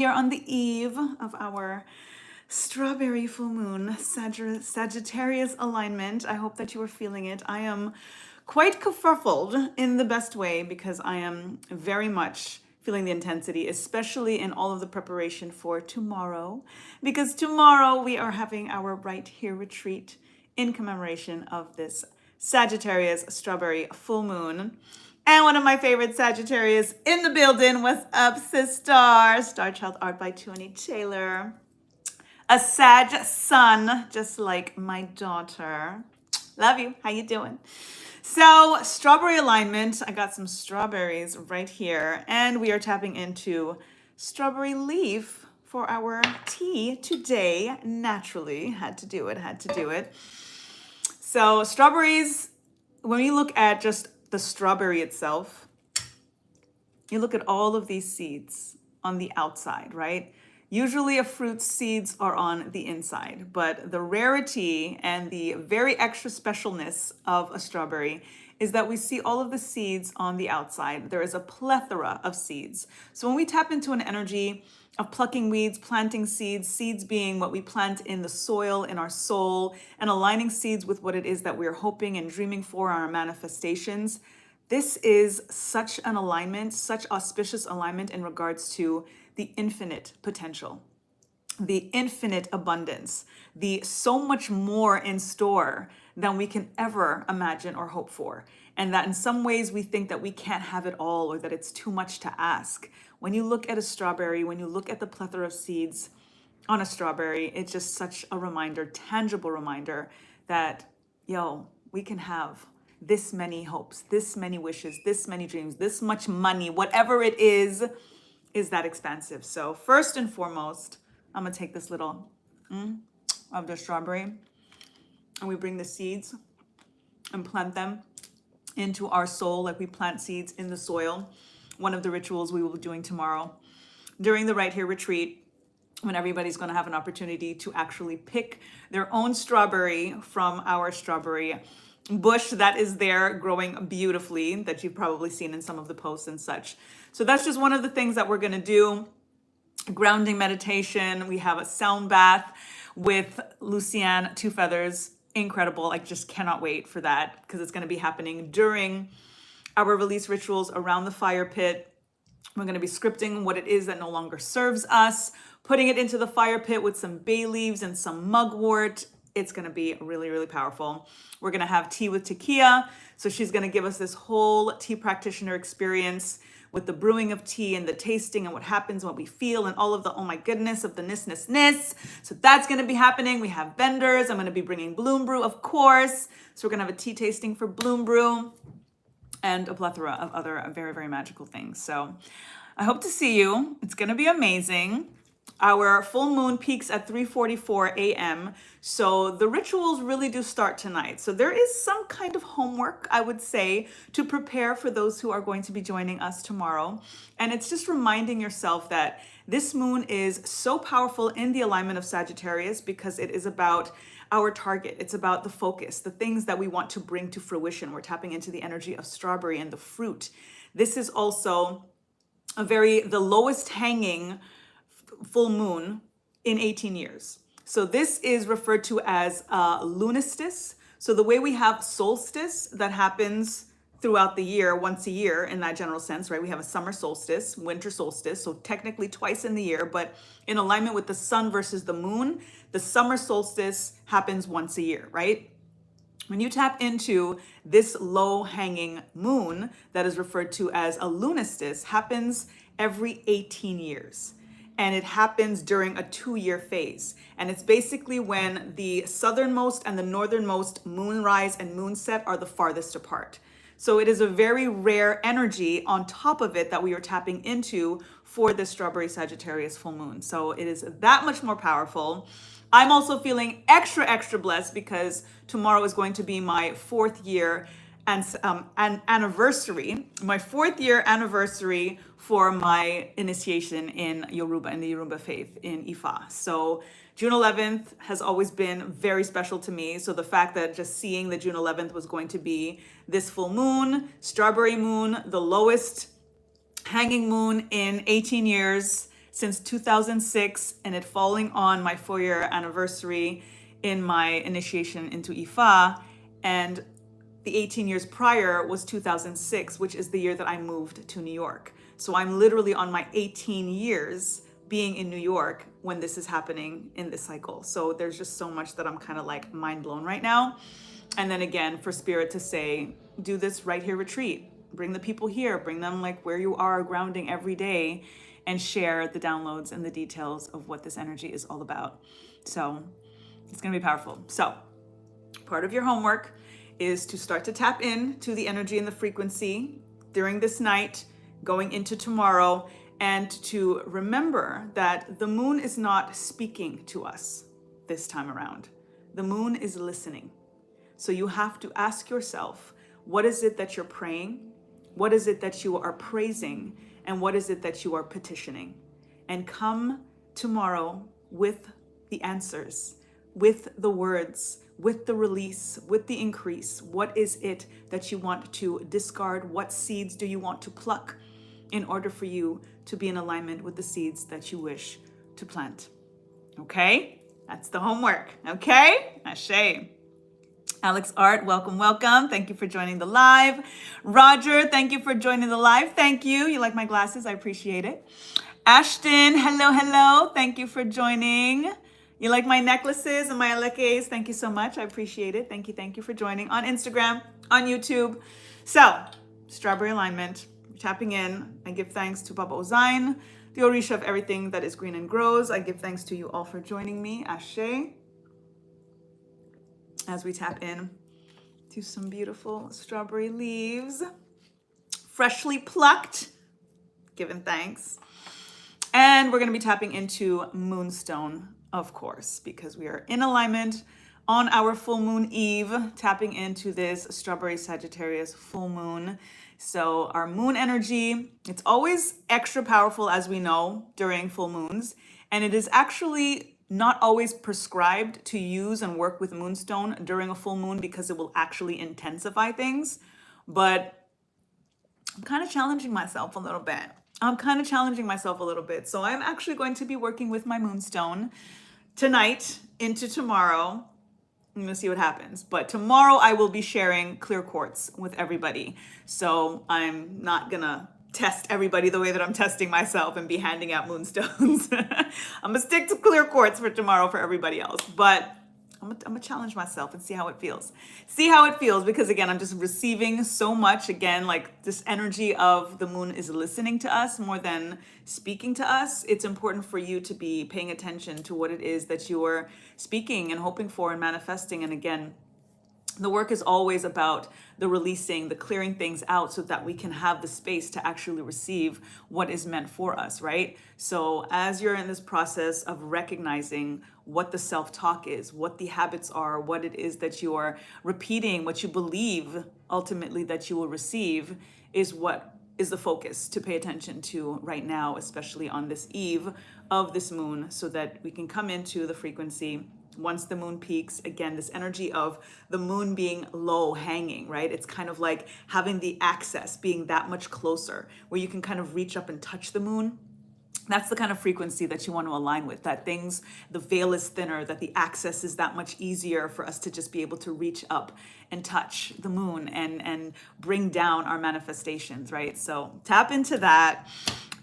We are on the eve of our strawberry full moon Sagittarius alignment. I hope that you are feeling it. I am quite kerfuffled in the best way because I am very much feeling the intensity, especially in all of the preparation for tomorrow. Because tomorrow we are having our Right Here retreat in commemoration of this Sagittarius strawberry full moon. And one of my favorite Sagittarius in the building. What's up, sister? Star Child art by Tony Taylor. A Sag sun, just like my daughter. Love you. How you doing? So, strawberry alignment. I got some strawberries right here, and we are tapping into strawberry leaf for our tea today. Naturally, had to do it. So, strawberries, when you look at just the strawberry itself, you look at all of these seeds on the outside, right? Usually a fruit's seeds are on the inside, but the rarity and the very extra specialness of a strawberry is that we see all of the seeds on the outside. There is a plethora of seeds. So when we tap into an energy of plucking weeds, planting seeds, seeds being what we plant in the soil, in our soul, and aligning seeds with what it is that we're hoping and dreaming for our manifestations, this is such an alignment, such auspicious alignment in regards to the infinite potential, the infinite abundance, the so much more in store than we can ever imagine or hope for. And that in some ways we think that we can't have it all or that it's too much to ask. When you look at a strawberry, when you look at the plethora of seeds on a strawberry, it's just such a reminder, tangible reminder that, we can have this many hopes, this many wishes, this many dreams, this much money, whatever it is that expansive. So first and foremost, I'm gonna take this little of the strawberry and we bring the seeds and plant them into our soul like we plant seeds in the soil. One of the rituals we will be doing tomorrow during the Right Here retreat, when everybody's going to have an opportunity to actually pick their own strawberry from our strawberry bush that is there growing beautifully, that you've probably seen in some of the posts and such. So that's just one of the things that we're going to do. Grounding meditation. We have a sound bath with Lucienne Two Feathers. Incredible. I just cannot wait for that because it's going to be happening during our release rituals around the fire pit. We're going to be scripting what it is that no longer serves us, putting it into the fire pit with some bay leaves and some mugwort. It's going to be really, really powerful. We're going to have tea with Takia. So she's going to give us this whole tea practitioner experience with the brewing of tea and the tasting and what happens, what we feel, and all of the, oh my goodness, of the ness. So that's going to be happening. We have vendors. I'm going to be bringing Bloom Brew, of course. So we're going to have a tea tasting for Bloom Brew and a plethora of other very, very magical things. So I hope to see you. It's going to be amazing. Our full moon peaks at 3:44 a.m. So the rituals really do start tonight. So there is some kind of homework, I would say, to prepare for those who are going to be joining us tomorrow. And it's just reminding yourself that this moon is so powerful in the alignment of Sagittarius because it is about our target. It's about the focus, the things that we want to bring to fruition. We're tapping into the energy of strawberry and the fruit. This is also the lowest hanging full moon in 18 years. So this is referred to as lunastice. So the way we have solstice that happens throughout the year, once a year in that general sense, right? We have a summer solstice, winter solstice, so technically twice in the year, but in alignment with the sun versus the moon, the summer solstice happens once a year, right? When you tap into this low hanging moon that is referred to as a lunastice, happens every 18 years. And it happens during a 2-year phase. And it's basically when the southernmost and the northernmost moonrise and moonset are the farthest apart. So it is a very rare energy on top of it that we are tapping into for this strawberry Sagittarius full moon. So it is that much more powerful. I'm also feeling extra, extra blessed because tomorrow is going to be my 4th year and anniversary, my 4th year anniversary for my initiation in Yoruba, in the Yoruba faith in Ifa. So June 11th has always been very special to me. So the fact that just seeing that June 11th was going to be this full moon, strawberry moon, the lowest hanging moon in 18 years, since 2006, and it falling on my 4-year anniversary in my initiation into Ifa. And the 18 years prior was 2006, which is the year that I moved to New York. So I'm literally on my 18 years being in New York when this is happening in this cycle. So there's just so much that I'm kind of like mind blown right now. And then again, for Spirit to say, do this right here retreat. Bring the people here, bring them like where you are, grounding every day, and share the downloads and the details of what this energy is all about. So it's going to be powerful. So part of your homework is to start to tap in to the energy and the frequency during this night, going into tomorrow, and to remember that the moon is not speaking to us this time around. The moon is listening. So you have to ask yourself, what is it that you're praying? What is it that you are praising? And what is it that you are petitioning? And come tomorrow with the answers, with the words, with the release, with the increase. What is it that you want to discard? What seeds do you want to pluck in order for you to be in alignment with the seeds that you wish to plant? Okay? That's the homework. Okay? Ashe. Alex Art, welcome, welcome. Thank you for joining the live. Roger, thank you for joining the live. Thank you. You like my glasses? I appreciate it. Ashton, hello, hello. Thank you for joining. You like my necklaces and my alekes? Thank you so much. I appreciate it. Thank you for joining on Instagram, on YouTube. So, strawberry alignment, tapping in. I give thanks to Baba Ozain, the Orisha of everything that is green and grows. I give thanks to you all for joining me. Ashe. As we tap in to some beautiful strawberry leaves, freshly plucked, giving thanks. And we're going to be tapping into Moonstone, of course, because we are in alignment on our full moon eve, tapping into this strawberry Sagittarius full moon. So our moon energy, it's always extra powerful, as we know, during full moons. And it is actually not always prescribed to use and work with moonstone during a full moon because it will actually intensify things. But I'm kind of challenging myself a little bit. So I'm actually going to be working with my moonstone tonight into tomorrow. I'm gonna see what happens. But tomorrow I will be sharing clear quartz with everybody. So I'm not gonna test everybody the way that I'm testing myself and be handing out moonstones. I'm gonna stick to clear quartz for tomorrow for everybody else. But I'm gonna challenge myself and see how it feels. Because again, I'm just receiving so much. Again, like this energy of the moon is listening to us more than speaking to us. It's important for you to be paying attention to what it is that you are speaking and hoping for and manifesting. And again, the work is always about the releasing, the clearing things out so that we can have the space to actually receive what is meant for us, right? So as you're in this process of recognizing what the self-talk is, what the habits are, what it is that you are repeating, what you believe ultimately that you will receive is what is the focus to pay attention to right now, especially on this eve of this moon, so that we can come into the frequency once the moon peaks. Again, this energy of the moon being low hanging, right? It's kind of like having the access being that much closer where you can kind of reach up and touch the moon. That's the kind of frequency that you want to align with, that things, the veil is thinner, that the access is that much easier for us to just be able to reach up and touch the moon and bring down our manifestations, right? So tap into that.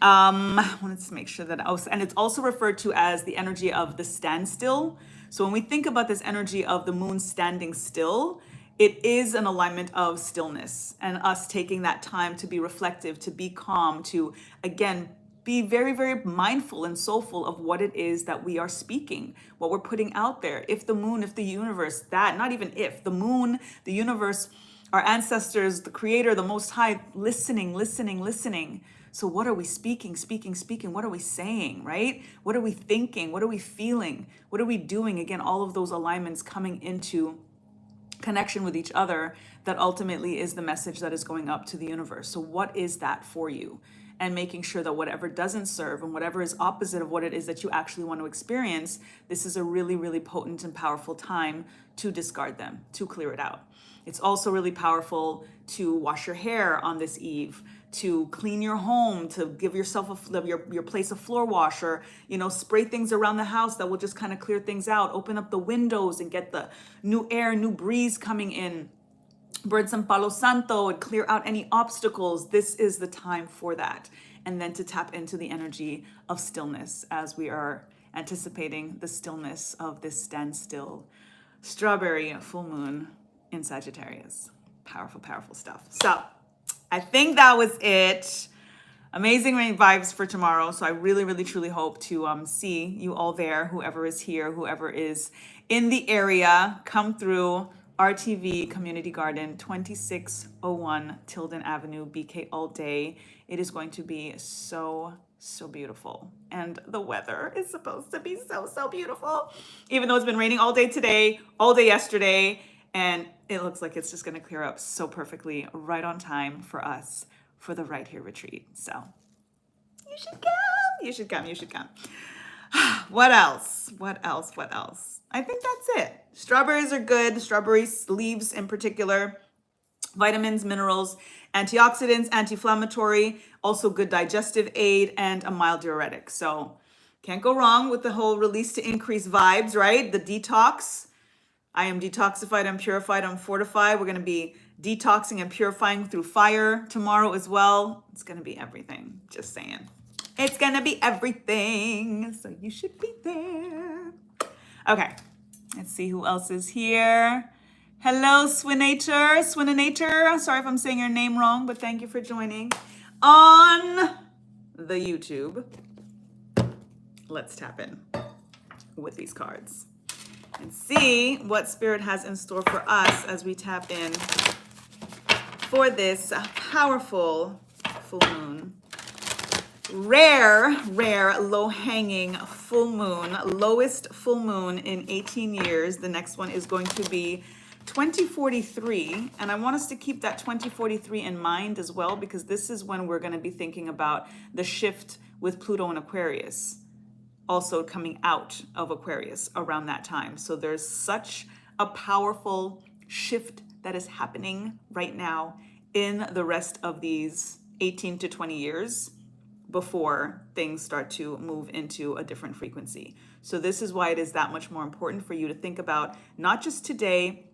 I wanted to make sure that and it's also referred to as the energy of the standstill. So when we think about this energy of the moon standing still, it is an alignment of stillness and us taking that time to be reflective, to be calm, to, again, be very, very mindful and soulful of what it is that we are speaking, what we're putting out there. If the moon, if the universe, not even if, the moon, the universe, our ancestors, the creator, the most high, listening. So what are we speaking? What are we saying, right? What are we thinking? What are we feeling? What are we doing? Again, all of those alignments coming into connection with each other that ultimately is the message that is going up to the universe. So what is that for you? And making sure that whatever doesn't serve and whatever is opposite of what it is that you actually want to experience, this is a really, really potent and powerful time to discard them, to clear it out. It's also really powerful to wash your hair on this eve, to clean your home, to give yourself your place a floor wash, or spray things around the house that will just kind of clear things out. Open up the windows and get the new air, new breeze coming in. Burn some Palo Santo and clear out any obstacles. This is the time for that. And then to tap into the energy of stillness as we are anticipating the stillness of this standstill strawberry full moon in Sagittarius. Powerful, powerful stuff. So I think that was it. Amazing vibes for tomorrow. So I really, really, truly hope to see you all there. Whoever is here, whoever is in the area, come through RTV Community Garden, 2601 Tilden Avenue, BK all day. It is going to be so, so beautiful. And the weather is supposed to be so, so beautiful. Even though it's been raining all day today, all day yesterday, and it looks like it's just going to clear up so perfectly, right on time for us for the Right Here retreat. So you should come. You should come. You should come. What else? What else? What else? I think that's it. Strawberries are good. Strawberry leaves in particular. Vitamins, minerals, antioxidants, anti-inflammatory, also good digestive aid, and a mild diuretic. So can't go wrong with the whole release to increase vibes, right? The detox. I am detoxified, I'm purified, I'm fortified. We're going to be detoxing and purifying through fire tomorrow as well. It's going to be everything. Just saying. It's going to be everything. So you should be there. Okay. Let's see who else is here. Hello, Swinator. Swininator. Sorry if I'm saying your name wrong, but thank you for joining on the YouTube. Let's tap in with these cards and see what Spirit has in store for us as we tap in for this powerful full moon. Rare, low-hanging full moon, lowest full moon in 18 years. The next one is going to be 2043, and I want us to keep that 2043 in mind as well, because this is when we're going to be thinking about the shift with Pluto and Aquarius also coming out of Aquarius around that time. So there's such a powerful shift that is happening right now in the rest of these 18 to 20 years before things start to move into a different frequency. So this is why it is that much more important for you to think about not just today,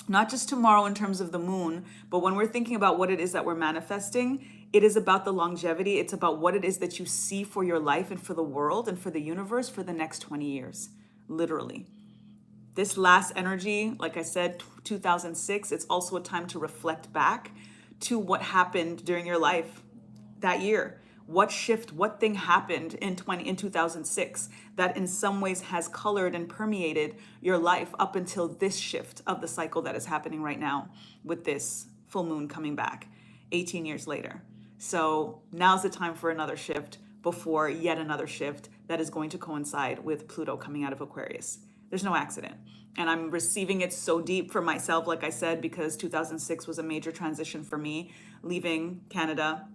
not just tomorrow in terms of the moon, but when we're thinking about what it is that we're manifesting, it is about the longevity. It's about what it is that you see for your life and for the world and for the universe for the next 20 years, literally. This last energy, like I said, 2006, it's also a time to reflect back to what happened during your life that year. What shift, what thing happened in 2006 that in some ways has colored and permeated your life up until this shift of the cycle that is happening right now with this full moon coming back 18 years later. So now's the time for another shift before yet another shift that is going to coincide with Pluto coming out of Aquarius. There's no accident. And I'm receiving it so deep for myself, like I said, because 2006 was a major transition for me, leaving Canada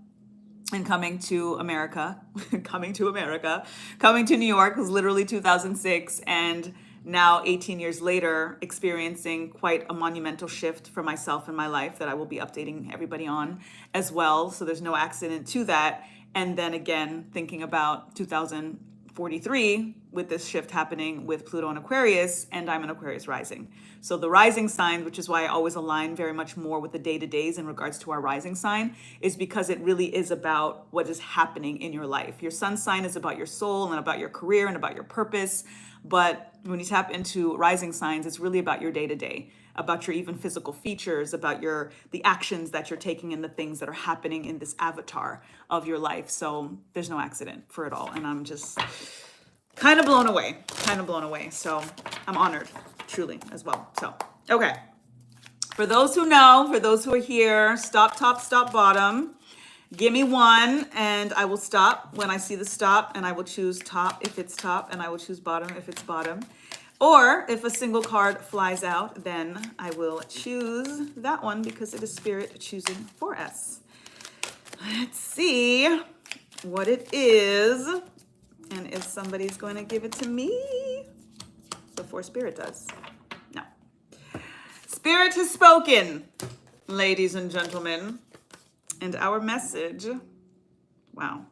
and coming to America, coming to New York was literally 2006. And now 18 years later, experiencing quite a monumental shift for myself in my life that I will be updating everybody on as well. So there's no accident to that. And then again, thinking about 2043 with this shift happening with Pluto and Aquarius, and I'm an Aquarius rising. So the rising sign, which is why I always align very much more with the day-to-days in regards to our rising sign, is because it really is about what is happening in your life. Your sun sign is about your soul and about your career and about your purpose. But when you tap into rising signs, it's really about your day-to-day, about your even physical features, about the actions that you're taking and the things that are happening in this avatar of your life. So there's no accident for it all. And I'm just kind of blown away. So I'm honored, truly, as well. So, okay. For those who know, for those who are here, stop, top, stop, bottom. Give me one and I will stop when I see the stop, and I will choose top if it's top, and I will choose bottom if it's bottom. Or if a single card flies out, then I will choose that one because it is Spirit choosing for us. Let's see what it is and if somebody's going to give it to me before Spirit does. No. Spirit has spoken, ladies and gentlemen. And our message, wow,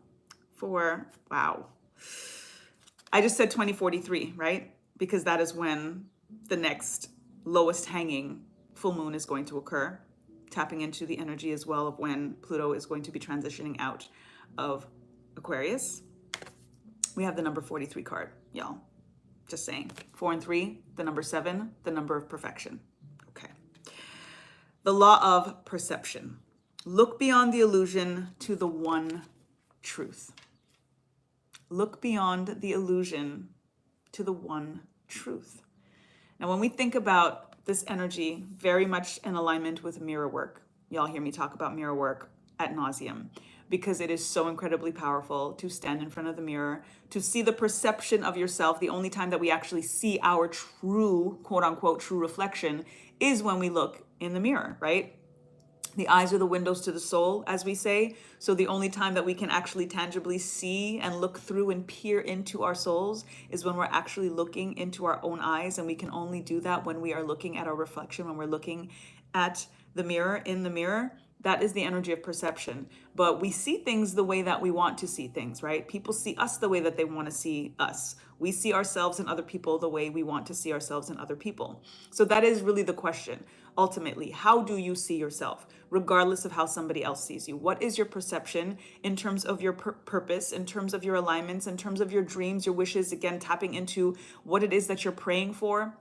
I just said 2043, right? Because that is when the next lowest hanging full moon is going to occur, tapping into the energy as well of when Pluto is going to be transitioning out of Aquarius. We have the number 43 card, y'all. Just saying. 4 and 3, the number 7, the number of perfection. Okay. The law of perception. Look beyond the illusion to the one truth. Look beyond the illusion to the one truth. Now, when we think about this energy, very much in alignment with mirror work, y'all hear me talk about mirror work ad nauseum, because it is so incredibly powerful to stand in front of the mirror, to see the perception of yourself. The only time that we actually see our true, quote unquote, true reflection is when we look in the mirror, right? The eyes are the windows to the soul, as we say. So the only time that we can actually tangibly see and look through and peer into our souls is when we're actually looking into our own eyes. And we can only do that when we are looking at our reflection, when we're looking at the mirror, in the mirror. That is the energy of perception. But we see things the way that we want to see things, right? People see us the way that they want to see us. We see ourselves and other people the way we want to see ourselves and other people. So that is really the question. Ultimately, how do you see yourself, regardless of how somebody else sees you? What is your perception in terms of your purpose, in terms of your alignments, in terms of your dreams, your wishes? Again, tapping into what it is that you're praying for,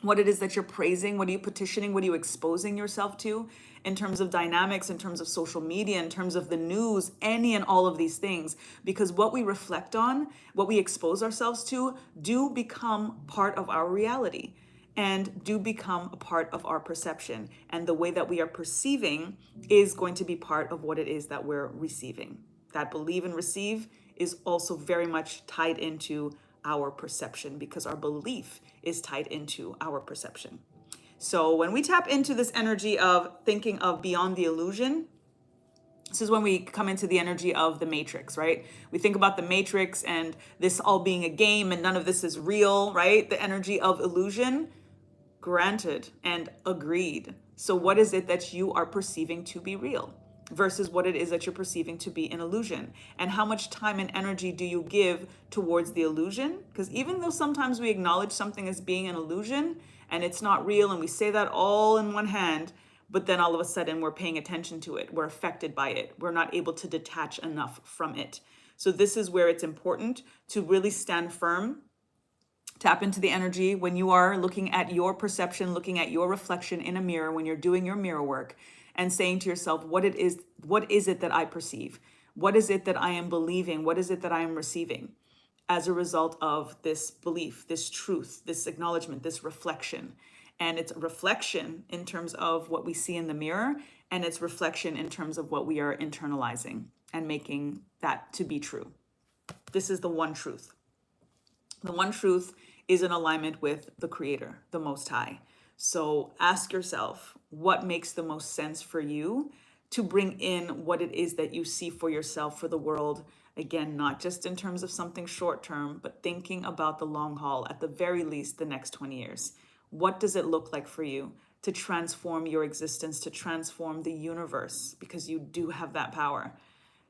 what it is that you're praising, what are you petitioning, what are you exposing yourself to in terms of dynamics, in terms of social media, in terms of the news, any and all of these things. Because what we reflect on, what we expose ourselves to, do become part of our reality and do become a part of our perception. And the way that we are perceiving is going to be part of what it is that we're receiving. That believe and receive is also very much tied into our perception, because our belief is tied into our perception. So when we tap into this energy of thinking of beyond the illusion, this is when we come into the energy of the Matrix, right? We think about the Matrix and this all being a game and none of this is real, right? The energy of illusion. Granted and agreed. So what is it that you are perceiving to be real versus what it is that you're perceiving to be an illusion? And how much time and energy do you give towards the illusion? Because even though sometimes we acknowledge something as being an illusion and it's not real, and we say that all in one hand, but then all of a sudden we're paying attention to it. We're affected by it. We're not able to detach enough from it. So this is where it's important to really stand firm. Tap into the energy when you are looking at your perception, looking at your reflection in a mirror, when you're doing your mirror work, and saying to yourself, what is it that I perceive? What is it that I am believing? What is it that I am receiving as a result of this belief, this truth, this acknowledgement, this reflection? And it's a reflection in terms of what we see in the mirror, and it's reflection in terms of what we are internalizing and making that to be true. This is the one truth. The one truth is in alignment with the Creator, the Most High. So ask yourself, what makes the most sense for you to bring in what it is that you see for yourself, for the world? Again, not just in terms of something short term, but thinking about the long haul, at the very least, the next 20 years. What does it look like for you to transform your existence, to transform the universe? Because you do have that power.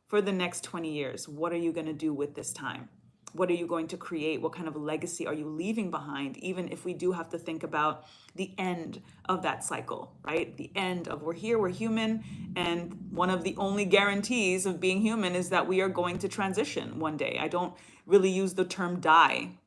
For the next 20 years, what are you going to do with this time? What are you going to create? What kind of legacy are you leaving behind? Even if we do have to think about the end of that cycle, right? The end of we're here, we're human. And one of the only guarantees of being human is that we are going to transition one day. I don't really use the term die,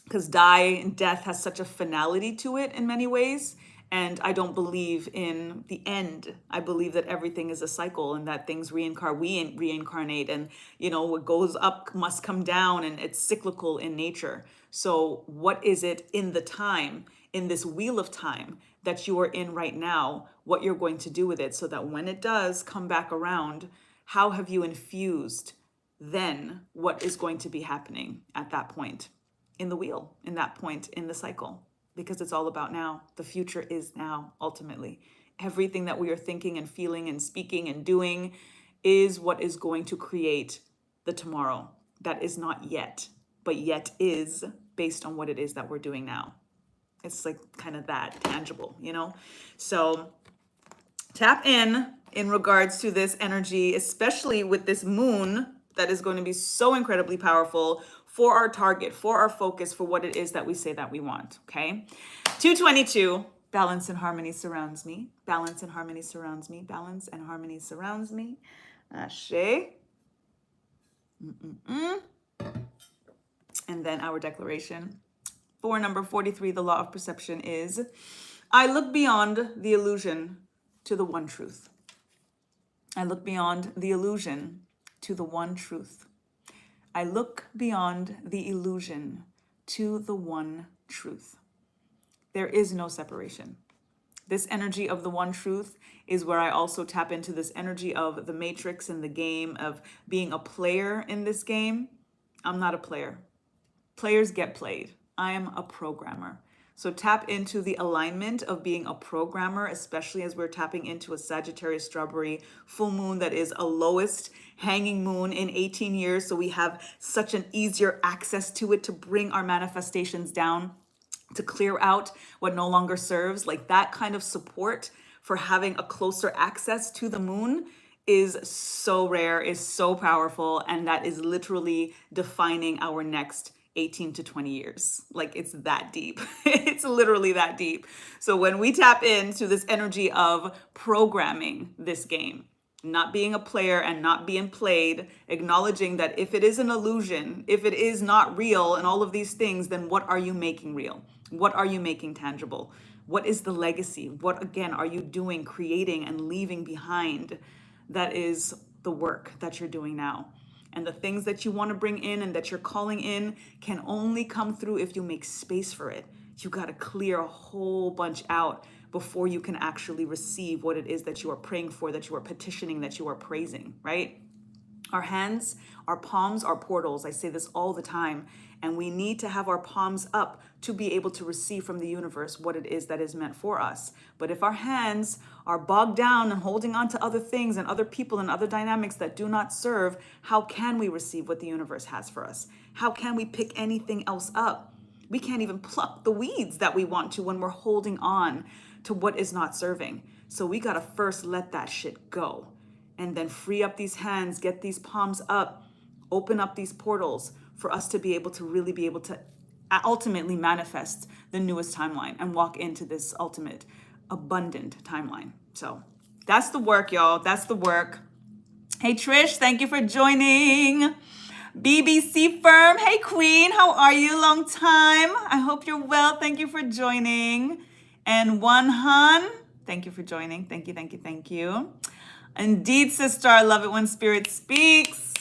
because die and death has such a finality to it in many ways. And I don't believe in the end. I believe that everything is a cycle and that things we reincarnate, and what goes up must come down, and it's cyclical in nature. So what is it in the time, in this wheel of time that you are in right now, what you're going to do with it, so that when it does come back around, how have you infused then what is going to be happening at that point in the wheel, in that point in the cycle? Because it's all about now. The future is now, ultimately. Everything that we are thinking and feeling and speaking and doing is what is going to create the tomorrow that is not yet, but yet is, based on what it is that we're doing now. It's like kind of that tangible, So tap in in regards to this energy, especially with this moon that is going to be so incredibly powerful for our target, for our focus, for what it is that we say that we want. Okay. 222, balance and harmony surrounds me. Balance and harmony surrounds me. Balance and harmony surrounds me. Ashe. And then our declaration. For number 43, the law of perception is, I look beyond the illusion to the one truth. I look beyond the illusion to the one truth. I look beyond the illusion to the one truth. There is no separation. This energy of the one truth is where I also tap into this energy of the matrix and the game of being a player in this game. I'm not a player. Players get played. I am a programmer. So tap into the alignment of being a programmer, especially as we're tapping into a Sagittarius strawberry full moon that is a lowest hanging moon in 18 years. So we have such an easier access to it to bring our manifestations down, to clear out what no longer serves. Like that kind of support for having a closer access to the moon is so rare, is so powerful, and that is literally defining our next 18 to 20 years. Like it's that deep. It's literally that deep. So when we tap into this energy of programming this game, not being a player and not being played, acknowledging that if it is an illusion, if it is not real and all of these things, then what are you making real? What are you making tangible? What is the legacy? What, again, are you doing, creating, and leaving behind? That is the work that you're doing now. And the things that you want to bring in and that you're calling in can only come through if you make space for it. You got to clear a whole bunch out before you can actually receive what it is that you are praying for, that you are petitioning, that you are praising, right? Our hands, our palms are portals. I say this all the time. And we need to have our palms up to be able to receive from the universe what it is that is meant for us. But if our hands are bogged down and holding on to other things and other people and other dynamics that do not serve, how can we receive what the universe has for us? How can we pick anything else up? We can't even pluck the weeds that we want to when we're holding on to what is not serving. So we got to first let that shit go and then free up these hands, get these palms up, open up these portals for us to be able to really be able to ultimately manifest the newest timeline and walk into this ultimate abundant timeline. So that's the work, y'all. That's the work. Hey, Trish, thank you for joining. BBC Firm, hey, Queen, how are you? Long time. I hope you're well. Thank you for joining. And One Han, thank you for joining. Thank you, thank you, thank you. Indeed, sister, I love it when Spirit speaks.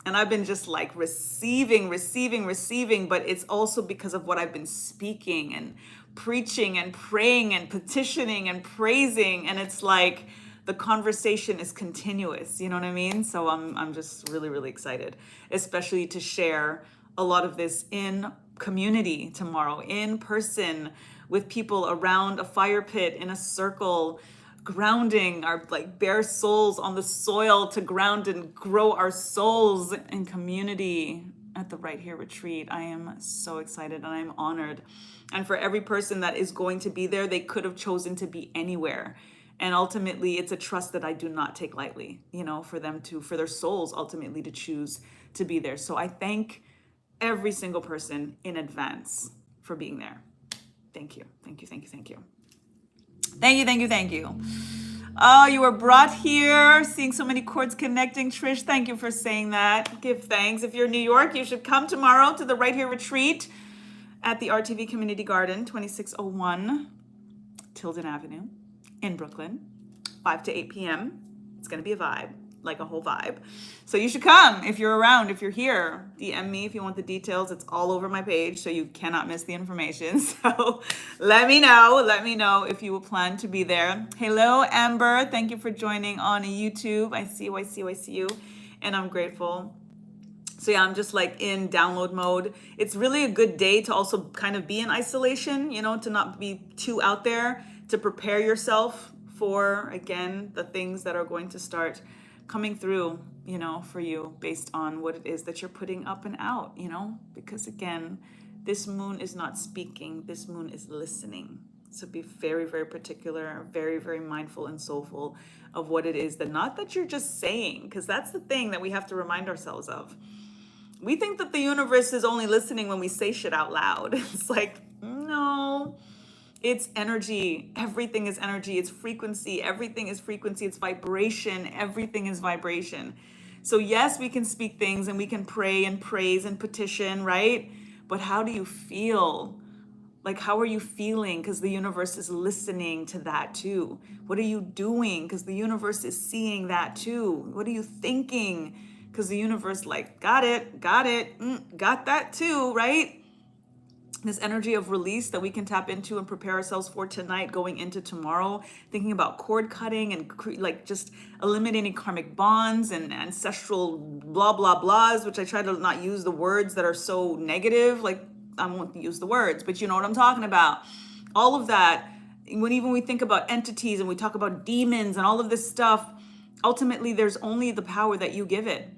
And I've been just like receiving, but it's also because of what I've been speaking and preaching and praying and petitioning and praising. And it's like the conversation is continuous, you know what I mean? So I'm just really, really excited, especially to share a lot of this in community tomorrow, in person, with people around a fire pit, in a circle, grounding our like bare souls on the soil to ground and grow our souls in community at the Right Here retreat. I am so excited and I'm honored. And for every person that is going to be there, they could have chosen to be anywhere. And ultimately, it's a trust that I do not take lightly, you know, for them to, for their souls ultimately to choose to be there. So I thank every single person in advance for being there. Thank you. Thank you. Thank you. Thank you. Thank you, thank you, thank you. Oh, you were brought here. Seeing so many chords connecting. Trish, thank you for saying that. Give thanks. If you're in New York, you should come tomorrow to the Right Here retreat at the RTV Community Garden, 2601 Tilden Avenue in Brooklyn, 5 to 8 p.m. It's going to be a vibe, like a whole vibe. So you should come if you're around, if you're here. DM me if you want the details. It's all over my page, so you cannot miss the information. So let me know if you will plan to be there. Hello, Amber. Thank you for joining on YouTube. I see you. And I'm grateful. So yeah, I'm just like in download mode. It's really a good day to also kind of be in isolation, you know, to not be too out there, to prepare yourself for, again, the things that are going to start coming through, you know, for you based on what it is that you're putting up and out, you know, because again, this moon is not speaking, this moon is listening. So be very, very particular, very, very mindful and soulful of what it is that not that you're just saying, because that's the thing that we have to remind ourselves of. We think that the universe is only listening when we say shit out loud. It's like, no, it's energy. Everything is energy. It's frequency. Everything is frequency. It's vibration. Everything is vibration. So, yes, we can speak things and we can pray and praise and petition, right? But how do you feel? Like, how are you feeling? Because the universe is listening to that too. What are you doing? Because the universe is seeing that too. What are you thinking? Because the universe, like, got it, got that too, right? This energy of release that we can tap into and prepare ourselves for tonight, going into tomorrow, thinking about cord cutting and like just eliminating karmic bonds and ancestral blah, blah, blahs, which I try to not use the words that are so negative. Like, I won't use the words, but you know what I'm talking about. All of that, when even we think about entities and we talk about demons and all of this stuff, ultimately there's only the power that you give it.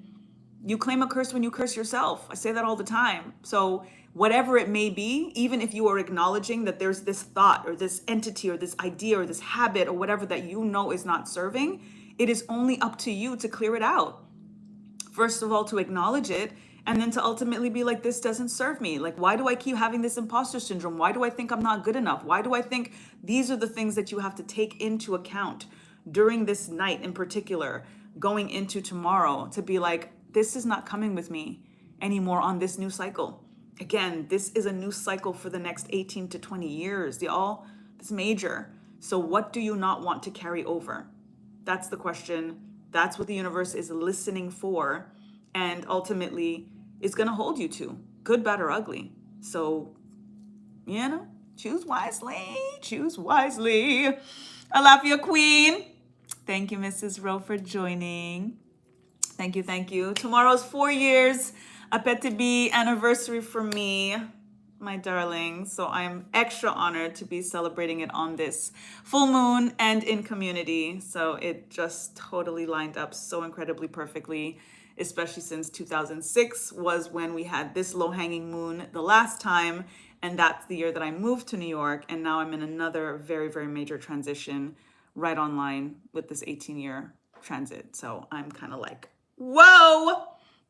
You claim a curse when you curse yourself. I say that all the time. So whatever it may be, even if you are acknowledging that there's this thought or this entity or this idea or this habit or whatever that you know is not serving, it is only up to you to clear it out. First of all, to acknowledge it, and then to ultimately be like, this doesn't serve me. Like, why do I keep having this imposter syndrome? Why do I think I'm not good enough? Why do I think these are the things that you have to take into account during this night in particular, going into tomorrow, to be like, this is not coming with me anymore on this new cycle. Again, this is a new cycle for the next 18 to 20 years, y'all. It's major. So what do you not want to carry over? That's the question. That's what the universe is listening for, and ultimately is going to hold you to, good, bad, or ugly. So, choose wisely. Choose wisely. Alafia Queen. Thank you, Mrs. Rowe, for joining. Thank you, thank you. Tomorrow's 4 years, a petit be anniversary for me, my darling. So I am extra honored to be celebrating it on this full moon and in community. So it just totally lined up so incredibly perfectly, especially since 2006 was when we had this low-hanging moon the last time. And that's the year that I moved to New York. And now I'm in another very, very major transition right online with this 18-year transit. So I'm kind of like, whoa,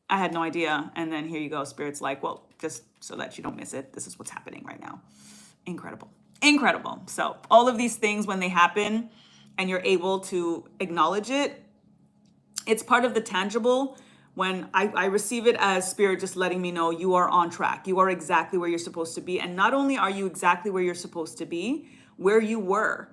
I had no idea. And then here you go. Spirit's like, well, just so that you don't miss it, this is what's happening right now. Incredible. Incredible. So all of these things, when they happen and you're able to acknowledge it, it's part of the tangible. When I receive it as spirit just letting me know you are on track. You are exactly where you're supposed to be. And not only are you exactly where you're supposed to be, where you were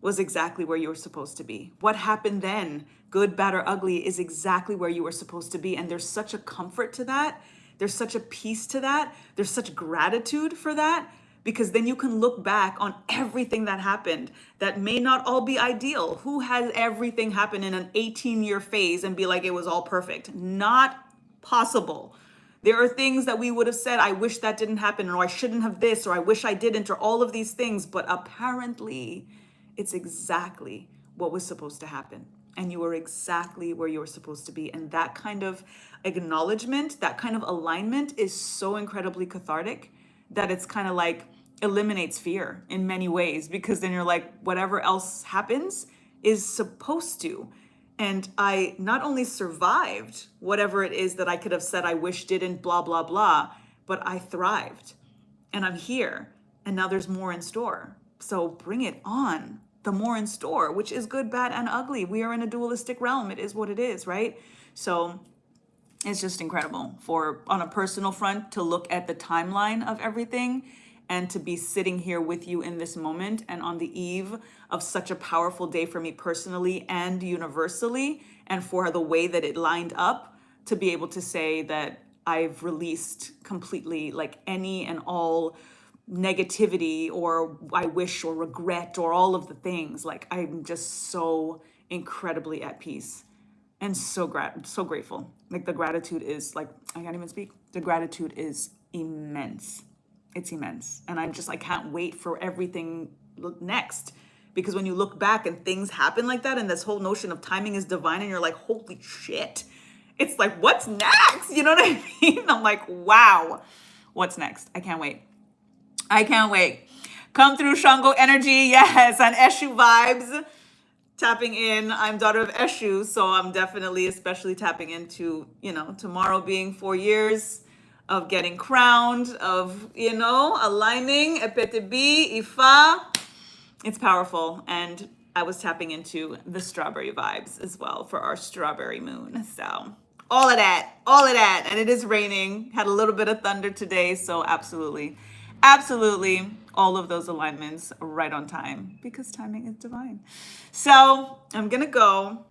was exactly where you were supposed to be. What happened then, good, bad, or ugly, is exactly where you were supposed to be. And there's such a comfort to that. There's such a peace to that. There's such gratitude for that, because then you can look back on everything that happened that may not all be ideal. Who has everything happen in an 18-year phase and be like, it was all perfect? Not possible. There are things that we would have said, I wish that didn't happen, or I shouldn't have this, or I wish I didn't, or all of these things. But apparently, it's exactly what was supposed to happen. And you are exactly where you were supposed to be. And that kind of acknowledgement, that kind of alignment is so incredibly cathartic that it's kind of like eliminates fear in many ways, because then you're like, whatever else happens is supposed to. And I not only survived whatever it is that I could have said I wish didn't, blah, blah, blah, but I thrived. And I'm here. And now there's more in store. So bring it on. The more in store, which is good, bad, and ugly. We are in a dualistic realm. It is what it is, right? So it's just incredible for, on a personal front, to look at the timeline of everything and to be sitting here with you in this moment and on the eve of such a powerful day for me personally and universally, and for the way that it lined up, to be able to say that I've released completely like any and all negativity or I wish or regret or all of the things. Like, I'm just so incredibly at peace and so grateful. Like, the gratitude is like, I can't even speak. The gratitude is immense. It's immense. And I can't wait for everything next, because when you look back and things happen like that, and this whole notion of timing is divine, and you're like, holy shit, it's like, what's next? You know what I mean? I'm like, wow, what's next? I can't wait. I can't wait. Come through, Shango energy. Yes, and Eshu vibes. Tapping in. I'm daughter of Eshu, so I'm definitely especially tapping into, tomorrow being 4 years of getting crowned, of, aligning, Epetebi, Ifa. It's powerful. And I was tapping into the strawberry vibes as well for our strawberry moon. So all of that, all of that. And it is raining. Had a little bit of thunder today. So absolutely, absolutely all of those alignments right on time because timing is divine. So I'm going to go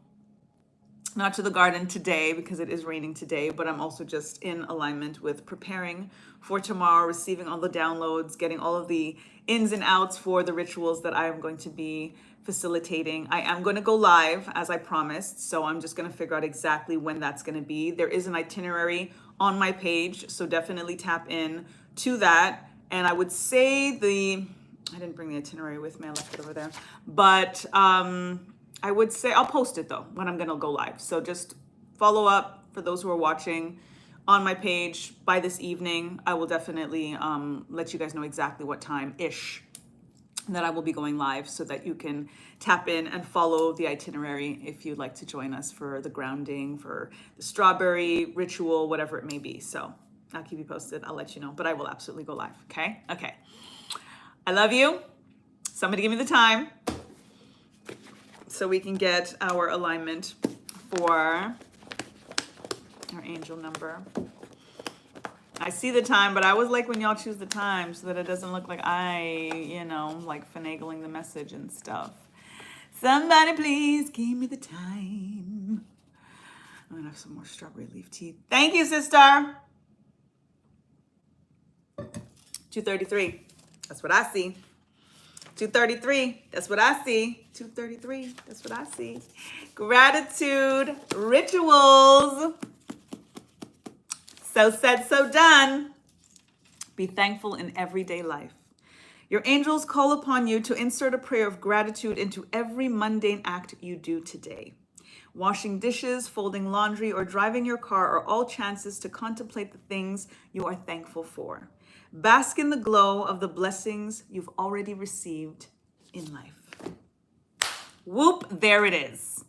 not to the garden today because it is raining today, but I'm also just in alignment with preparing for tomorrow, receiving all the downloads, getting all of the ins and outs for the rituals that I am going to be facilitating. I am going to go live as I promised, so I'm just going to figure out exactly when that's going to be. There is an itinerary on my page, so definitely tap in to that. And I would say I didn't bring the itinerary with me, I left it over there, but I would say I'll post it though when I'm gonna go live. So just follow up for those who are watching on my page by this evening. I will definitely let you guys know exactly what time ish that I will be going live so that you can tap in and follow the itinerary if you'd like to join us for the grounding, for the strawberry ritual, whatever it may be. So I'll keep you posted. I'll let you know, but I will absolutely go live. Okay. I love you. Somebody give me the time so we can get our alignment for our angel number. I see the time, but I always like when y'all choose the time so that it doesn't look like like finagling the message and stuff. Somebody please give me the time. I'm gonna have some more strawberry leaf tea. Thank you, sister. 2:33. That's what I see. 2:33. That's what I see. 2:33. That's what I see. Gratitude rituals. So said, so done. Be thankful in everyday life. Your angels call upon you to insert a prayer of gratitude into every mundane act you do today. Washing dishes, folding laundry, or driving your car are all chances to contemplate the things you are thankful for. Bask in the glow of the blessings you've already received in life. Whoop, there it is.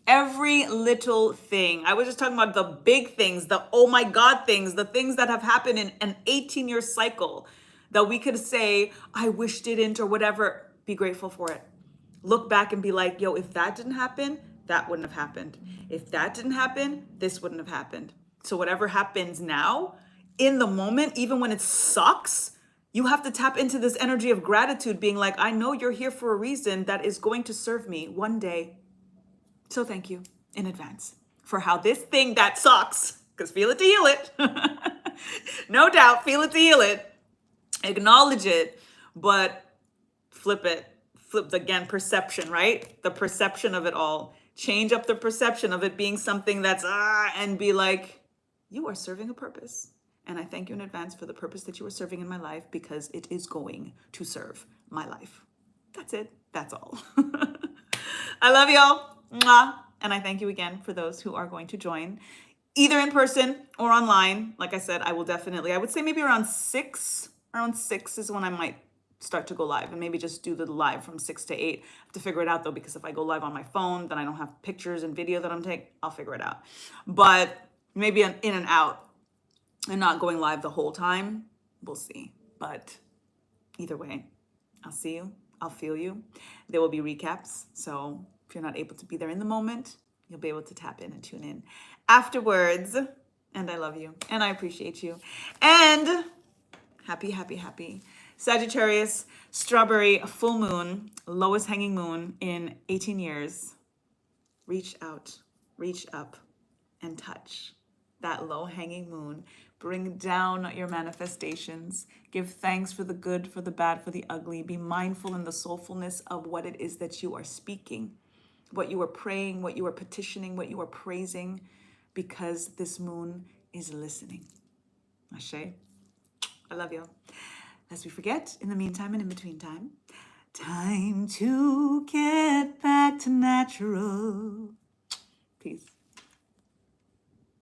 Every little thing. I was just talking about the big things, the oh my God things, the things that have happened in an 18-year cycle that we could say, I wish didn't or whatever. Be grateful for it. Look back and be like, yo, if that didn't happen, that wouldn't have happened. If that didn't happen, this wouldn't have happened. So whatever happens now, in the moment, even when it sucks, you have to tap into this energy of gratitude, being like, I know you're here for a reason that is going to serve me one day. So thank you in advance for how this thing that sucks, because feel it to heal it. No doubt, feel it to heal it. Acknowledge it, but flip it. Flip again, perception, right? The perception of it all. Change up the perception of it being something that's and be like, you are serving a purpose. And I thank you in advance for the purpose that you are serving in my life because it is going to serve my life. That's it. That's all. I love y'all. Mwah. And I thank you again for those who are going to join either in person or online. Like I said, I would say maybe around 6 is when I might start to go live and maybe just do the live from 6 to 8. I have to figure it out though, because if I go live on my phone, then I don't have pictures and video that I'm taking. I'll figure it out. But maybe an in and out and not going live the whole time. We'll see. But either way, I'll see you. I'll feel you. There will be recaps. So if you're not able to be there in the moment, you'll be able to tap in and tune in afterwards. And I love you. And I appreciate you. And happy Sagittarius, strawberry full moon, lowest hanging moon in 18 years. Reach out, reach up, and touch that low hanging moon. Bring down your manifestations. Give thanks for the good, for the bad, for the ugly. Be mindful in the soulfulness of what it is that you are speaking, what you are praying, what you are petitioning, what you are praising, because this moon is listening. Ashe. I love you. Lest we forget, in the meantime and in between time to get back to natural. Peace.